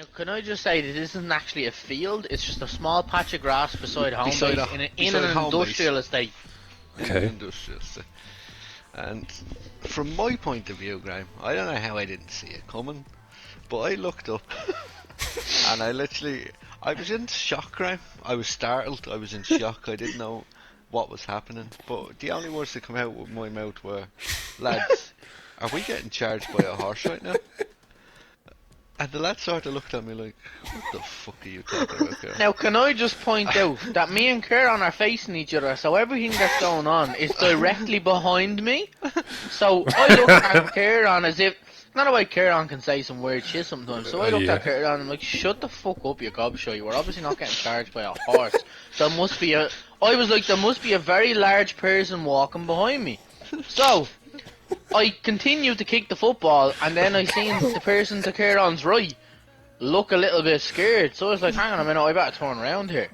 Now, can I just say that this isn't actually a field? It's just a small patch of grass beside home base in an industrial estate. Okay. Industrial estate. And from my point of view, Graham, I don't know how I didn't see it coming, but I looked up and I was in shock, Graham. I was startled. I was in shock. I didn't know what was happening. But the only words that come out of my mouth were, "Lads, are we getting charged by a horse right now?" And the lad sort of looked at me like, "What the fuck are you talking about, girl?" Now, can I just point out that me and Kieran are facing each other, so everything that's going on is directly behind me. So I look at Kieran as if, not the way Kieran can say some weird shit sometimes. So I looked at Kieran and I'm like, "Shut the fuck up, you gobshite. You were obviously not getting charged by a horse. There must be a very large person walking behind me." So I continued to kick the football, and then I seen the person to Kieran's right look a little bit scared. So I was like, "Hang on a minute, I better turn around here."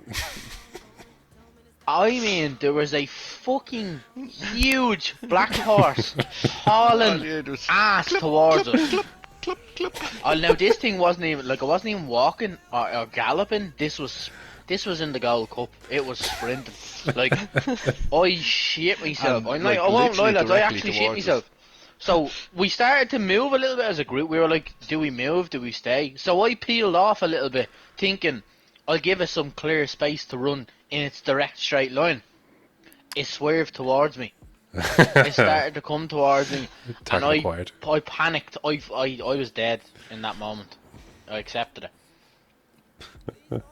I mean, there was a fucking huge black horse hauling ass towards us. Now this thing wasn't even walking or galloping. This was in the Gold Cup. It was sprinting. Like, I shit myself. I won't lie, lads. I actually shit myself. So we started to move a little bit as a group. We were like, "Do we move? Do we stay?" So I peeled off a little bit, thinking I'll give it some clear space to run in its direct straight line. It swerved towards me. It started to come towards me, and I panicked. I was dead in that moment. I accepted it.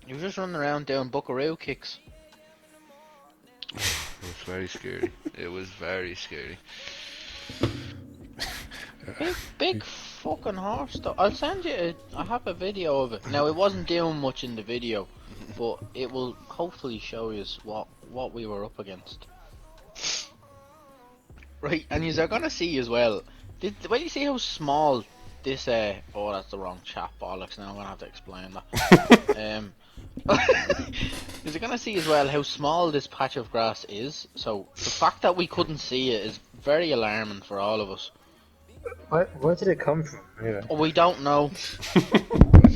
He was just running around doing buckaroo kicks. It was very scary. It was very scary. Big fucking horse though. I'll send you I have a video of it. Now, it wasn't doing much in the video, but it will hopefully show you what we were up against. Right, and you're gonna see as well. When you see how small this oh, that's the wrong chap, bollocks. Now I'm gonna have to explain that. You're gonna see as well how small this patch of grass is. So the fact that we couldn't see it is very alarming for all of us. Where did it come from? Anyway? We don't know.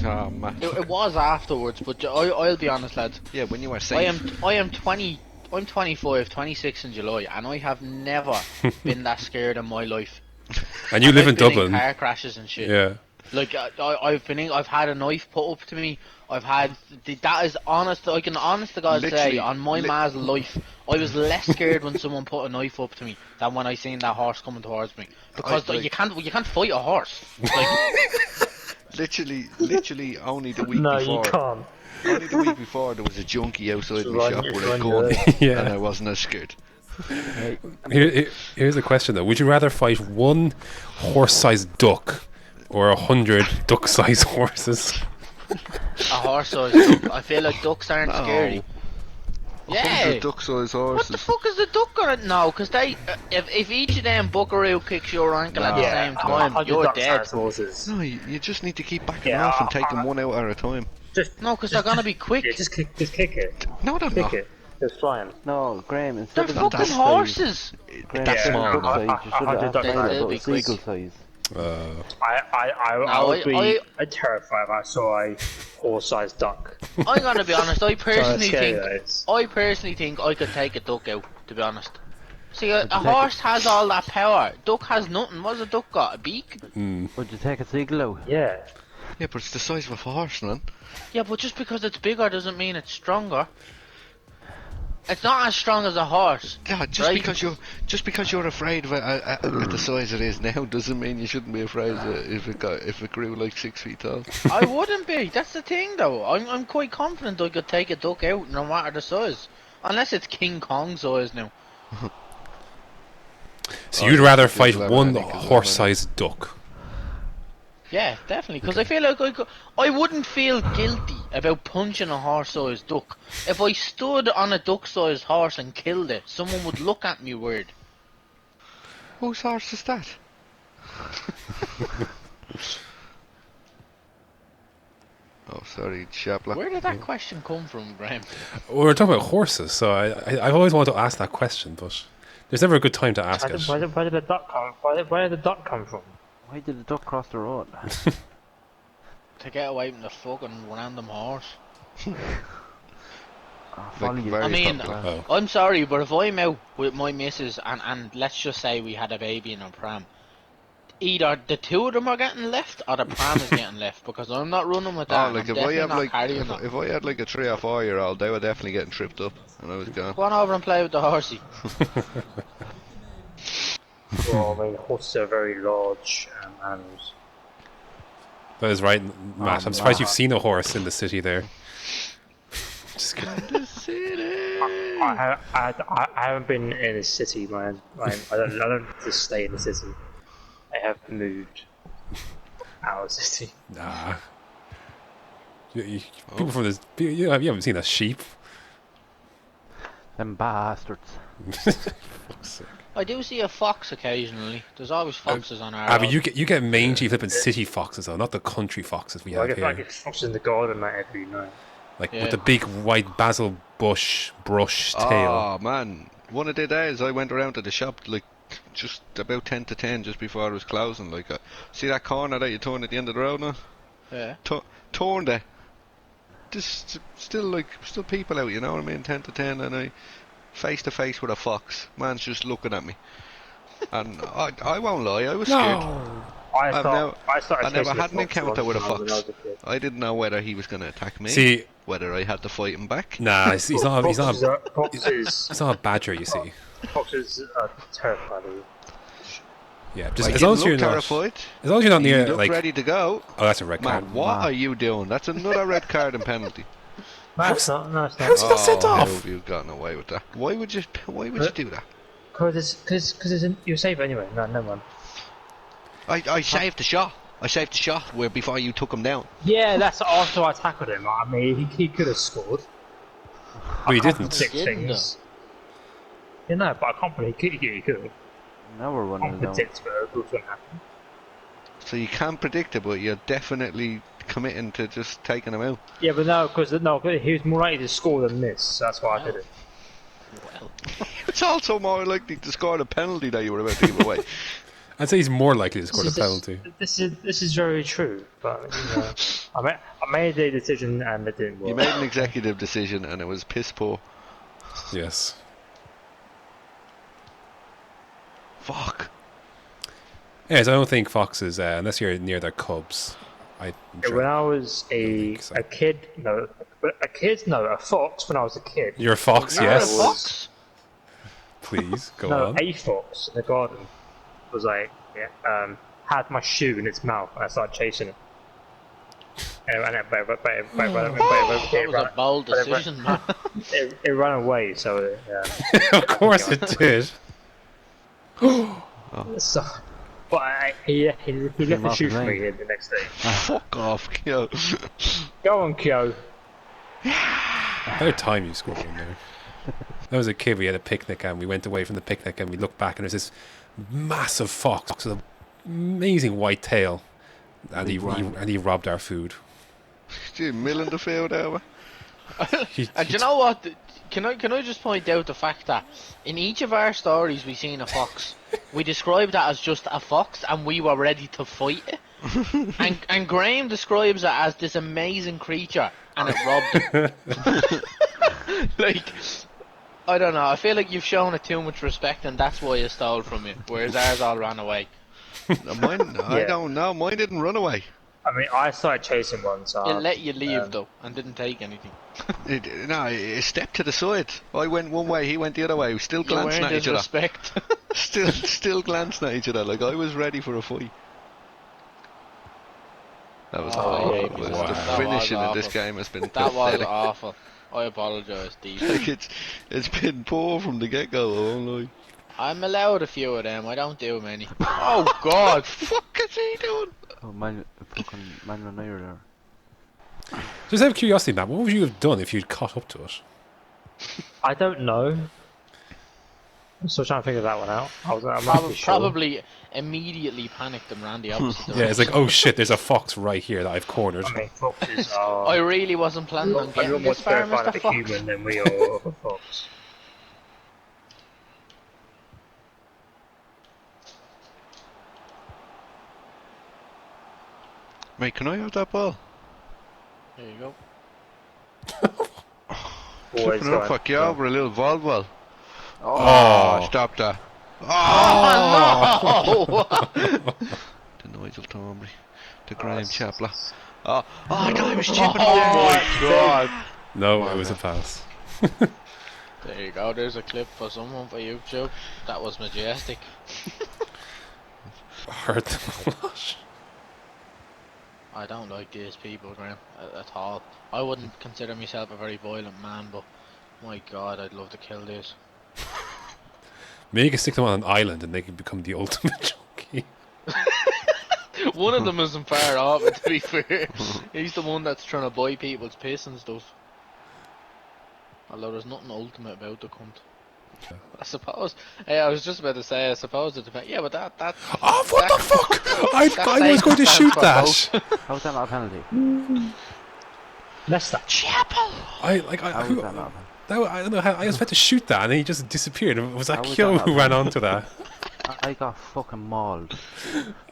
Oh, man. It was afterwards, but I'll be honest, lads. Yeah, when you were safe. I am 20. I'm 25, 26 in July, and I have never been that scared in my life. And you live in I've been Dublin. in car crashes and shit. Yeah. Like I've had a knife put up to me. That is honest. I can honest to God say, on my ma's life, I was less scared when someone put a knife up to me than when I seen that horse coming towards me. Because you can't fight a horse. Like, literally only the week No, before. you can't. Only the week before there was a junkie outside my shop with a gun, Yeah. and I wasn't as scared. Here's a question though: would you rather fight one horse-sized duck or 100 duck-sized horses? a horse-sized duck. I feel like ducks aren't scary. Yeah. Duck-sized horses. What the fuck is the duck gonna know? Because they, if each of them buckaroo kicks your ankle at the same time, you're dead. Horses. No, you just need to keep backing off and taking one out at a time. No, because they're gonna be quick. Yeah, just kick it. No, they're not. Kick it. It's flying. No, Graham, They're instead of fucking horses. That's small. duck size, you should have They'll asked be a quick. seagull size. I would be terrified if I saw a horse-sized duck. I'm gonna be honest. I personally scary, think I could take a duck out. To be honest. See, a horse has all that power. Duck has nothing. What's a duck got? A beak? Would you take a seagull out? Yeah. Yeah, but it's the size of a horse, man. Yeah, but just because it's bigger doesn't mean it's stronger. It's not as strong as a horse. Yeah, just because you're afraid of it at the size it is now doesn't mean you shouldn't be afraid of it if it grew like 6 feet tall. I wouldn't be. That's the thing, though. I'm quite confident I could take a duck out, no matter the size, unless it's King Kong size now. So you'd rather fight one horse-sized duck? Yeah, definitely. Because I feel like I wouldn't feel guilty about punching a horse-sized duck. If I stood on a duck-sized horse and killed it, someone would look at me weird. Whose horse is that? Oh, sorry, Shapla. Where did that question come from, Graham? We're talking about horses, so I've always wanted to ask that question, but there's never a good time to ask it. Where did the duck come from? Why did the duck cross the road? To get away from the fucking random horse. Follow you. very I mean, popular. Oh. I'm sorry, but if I'm out with my missus and let's just say we had a baby in a pram, either the two of them are getting left or the pram is getting left because I'm not running with that. Oh, like I'm if I definitely have not like carrying that. if I had like a 3 or 4 year old, they were definitely getting tripped up, and I was gone. Go on over and play with the horsey. Well, I mean, horses are very large animals. That is right, Matt. I'm surprised you've seen a horse in the city there. Just kidding. The city. I haven't been in a city, man. I don't just stay in the city. I have moved out of the city. Nah. People from this, you haven't seen a sheep. Them bastards. Fuck's sake. I do see a fox occasionally. There's always foxes on our Ah, but road. you get mangy flipping city foxes though, not the country foxes we I have get, I here. get foxes in the garden like every night. Like Yeah. with the big white basil brush tail. Oh man, one of the days I went around to the shop like just about 10 to 10 just before it was closing. Like, see that corner that you turn at the end of the road now? Yeah. Turn there. Just still people out, you know what I mean? 10 to 10, and I face to face with a fox. Man's just looking at me, and I won't lie, I was scared. I I never chasing had an fox encounter once with a when I was fox. a kid. I didn't know whether he was going to attack me, See, whether I had to fight him back. nah, he's not. He's not. Foxes It's not a badger, you see. foxes are terrifying. Yeah, just I as long as didn't you're look not. terrified. As long as you're not You near, look like. ready to go. Oh, that's a red card. Man, what are you doing? That's another red card and penalty. No, it's not. No, it's how's not. he got sent How off? have you gotten away with that? Why would you do that? Because you're safe anyway. No, never mind. I saved the shot. I saved the shot where before you took him down. Yeah, that's after I tackled him. I mean, he could have scored. But he I can't didn't. predict Didn't, things. Yeah, no, but I can't predict. He could. Now we're I running can't down. predict what's going to happen. So you can't predict it, but you're definitely committing to just taking him out. Yeah, but no, because he was more likely to score than this. So that's why I did it. Well, It's also more likely to score the penalty that you were about to give away. I'd say he's more likely to score the This is- penalty. This is very true, but you know, I made a decision and it didn't work. You made an executive decision and it was piss poor. Yes. Fuck. Yes, I don't think foxes, unless you're near their cubs. When I was a kid, a fox. When I was a kid, You're a fox, you're a yes. fox? Please go no, on. a fox in the garden was like, had my shoe in its mouth, and I started chasing it. And That was a bold decision, man. it ran away, so Of course it did. so. But he left the off shoe his for me leg. the next day. Fuck off, Kyo. Go on, Kyo. About time you scored one there. When I was a kid, we had a picnic and we went away from the picnic and we looked back and there's this massive fox with an amazing white tail, and he robbed our food. Gee, milling the field over. And do you know what? Can I just point out the fact that in each of our stories we seen a fox, we described that as just a fox and we were ready to fight it. and Graham describes it as this amazing creature and it robbed him. Like, I don't know, I feel like you've shown it too much respect and that's why you stole from it, whereas ours all ran away. Mine, I Yeah. don't know. Mine didn't run away. I mean, I started chasing one, so It let you leave though and didn't take anything. It stepped to the side. I went one way, he went the other way. We still You glancing earned at each his other. respect. Still glancing at each other. Like I was ready for a fight. That was awful. yeah, wow. The That was finishing in this awful. game has been That was pathetic. awful. I apologise deeply. Like it's been poor from the get go. I won't lie. I'm allowed a few of them, I don't do many. Oh god! Fuck is he doing? Oh, fucking Manuel Neuer there. Just out of curiosity, Matt, what would you have done if you'd caught up to it? I don't know. I'm still trying to figure that one out. I'm not sure. Probably immediately panicked and ran the opposite Yeah, it's direction. like, oh shit, there's a fox right here that I've cornered. I mean, foxes are. I really wasn't planning on I'm getting more this far, terrified of Mr. a Fox. human than we are of a fox. Mate, can I have that ball? There you go. Boys, Flipping up, fuck you over a little Volvo. Oh. Stop that. Oh, no! The Nigel Thornbury. The Graham Chapler. Oh, I thought he was chipping Oh there. my god! No, Come on it was a now. pass. There you go, there's a clip for someone for YouTube. That was majestic. Hurt them a lot. I don't like these people, Graham, at all. I wouldn't consider myself a very violent man, but my god, I'd love to kill this. Maybe you can stick them on an island and they can become the ultimate junkie. One of them isn't far off it, to be fair. He's the one that's trying to buy people's piss and stuff. Although there's nothing ultimate about the cunt. I suppose. Hey, I was just about to say, I suppose it depends. Yeah, but that. Oh, what the fuck! I was going to stands shoot for that. both. How's that not a penalty? Leicester. Chapel! How is that not a penalty? I don't know how. I was about to shoot that and he just disappeared. It was that How was Kyo that not who a ran penalty? onto that. I got fucking mauled.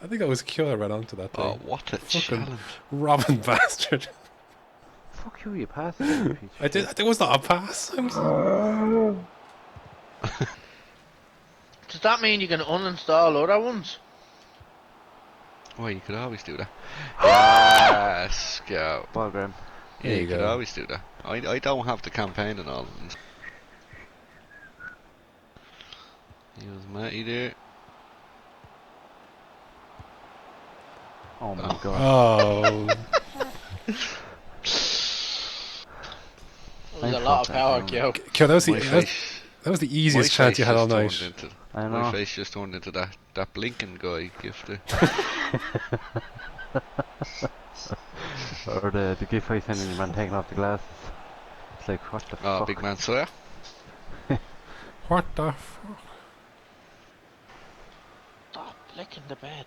I think it was Kyo that ran onto that thing. Oh, what a challenge. Robbing bastard. Fuck you pass it. You piece of I did. shit. It was not a pass. Does that mean you can uninstall other ones? Oh, you could always do that. Yes, go. Ball, Graham. Yeah, There you you could go. always do that. I don't have the campaign and all. He was Matty there. Oh my god. Oh. There's a I lot of fucked power, that Kyo. Kyo, that was My the face, that was the my easiest chance face you had all just night. turned into, I my know. face just turned into that blinking guy gifted. Or the gif I sent in your man taking off the glasses. It's like, what the Oh, fuck? big man Sawyer. What the fuck? Stop licking the bed.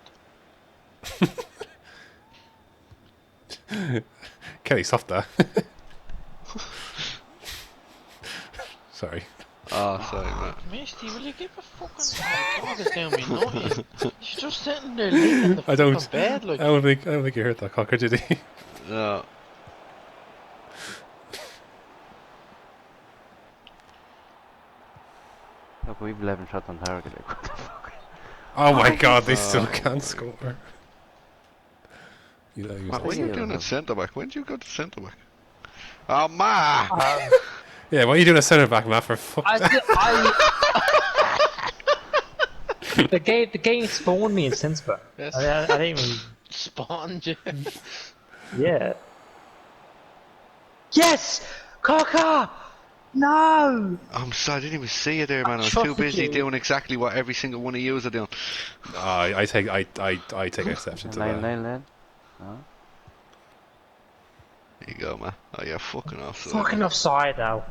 Kelly, stop that. Sorry. Oh, sorry, man. Misty, will you give a fucking dog is down me nutty? She's just sitting there licking the I don't. fucking bed like. I don't think you heard that cocker, did he? No. Look, we've 11 shots on target. Like, what the fuck? Oh my god, they still can't score. You know, he was Matt, when think you it doing was at centre back? When did you go to centre back? Oh, ma! yeah, why are you doing a centre back, Matt? For fuck. The game spawned me in Sinsburg. Yes. I didn't even. Sponge. Yeah. Yes! Cocker! No! I'm sorry, I didn't even see you there, man. I was too trusted busy you. doing exactly what every single one of you are doing. I take exception to that. 9-9 No? There you go, man. Oh, you're fucking offside. Fucking offside now.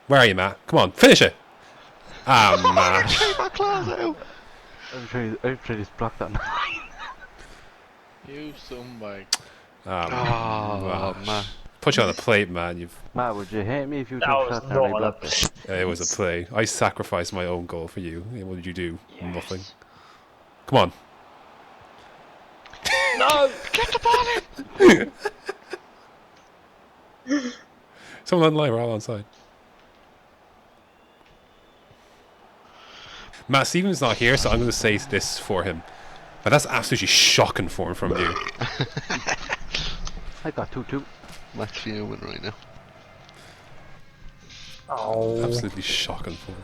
Where are you, Matt? Come on, finish it. Ah, Matt. Take my claws out. I'm trying to just block that. You somebody. Oh, man. Put you on the plate, man. Matt, would you hate me if you That took was shots and I not blocked it? It was a play. I sacrificed my own goal for you. And what did you do? Yes. Nothing. Come on. No! Get the ball in! Someone online, we're all on side. Matt Stevens not here, so I'm going to say this for him. But that's absolutely shocking form from you. I got 2-2. Matt's fuming right now. Oh. Absolutely shocking form.